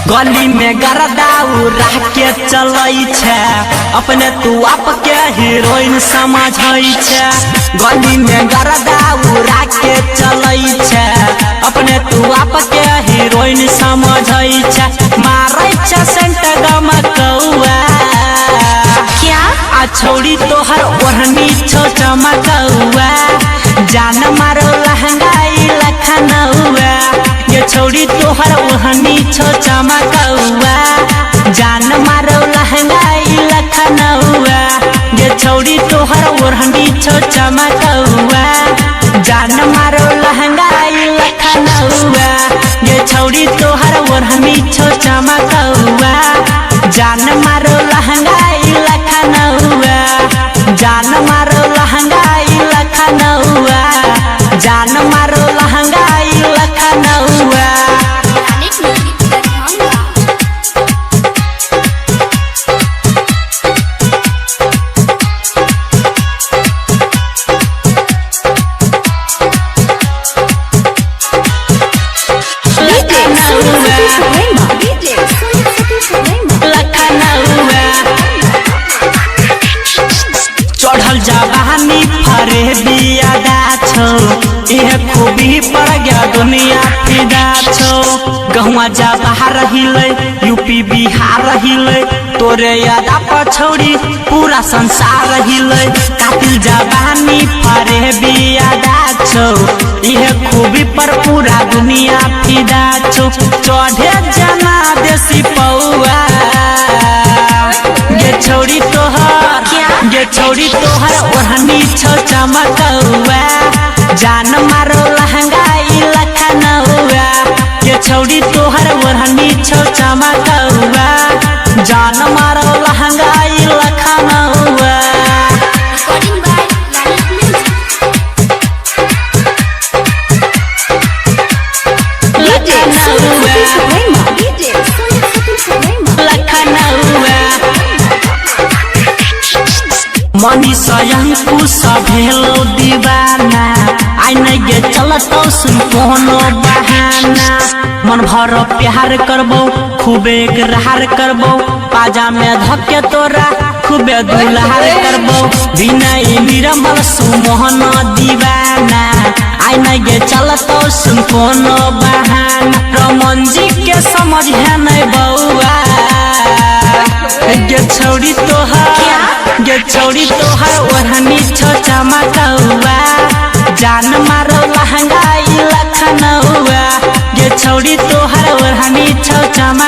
गली में गरदाऊ रह के चलई छे अपने तू आप के हीरोइन समझ छे। गली में गरदाऊ रह के चलई छे अपने तू आप के हीरोइन समझ छे। मारै छे सेंट गमकौआ क्या आ छोड़ी तोहर ओढ़नी छो चमकौआ जान मारो लहंगाई लखनऊआ। ये छोड़ी तोहर ओढ़नी छो चमकौआ जान मारो लहंगाई लखनऊआ। ये छोड़ी तोहर ओढ़नी छो चमकौआ जान मारो लहंगाई लखनऊआ। ये छोड़ी तोहर ओढ़नी छो चमकौआ जान मारो लहंगाई लखनऊआ। जान मारो लहंगाई लखनऊआ जान मारो लहंगाई लखनऊआ। चढ़ल जवानी फरे बियादा छो यह खूबी पड़ गया दुनिया फिदा छो। गहुआ जा बाहर रहिले यूपी बिहार रहिले तोरे यादा पछौड़ी पूरा संसार रहिले। कातिल जवानी फरे बियादा छो यह खूबी पर पूरा दुनिया फिदा छो। चढ़े जना देसी पौआ ये छोड़ी तोहर ओढ़नी छो चमकौआ जान मारो लहंगाई लखनऊआ। ये छोड़ी तोहर ओढ़नी छो चमकौआ जान मारो लहंगाई लखनऊआ। मनी स्वयं भेलो दीवाना आई नहीं गे चलतो सुन कोनो बहाना। मन भर प्यार करबो खूबे ग्रहार करबो पाजा में धके तोरा खूबे दुलार करबो। विनय निर्मल सुमोहन दीवाना आई नहीं गे चलतो सुन कोनो बहाना। रमन जी के समझ है नहीं बउआ ये छोड़ी तोहर ओढ़नी छो चमकौआ जान मारो लहंगाई लखनऊआ। ये छोड़ी तोहर ओढ़नी छो चमकौआ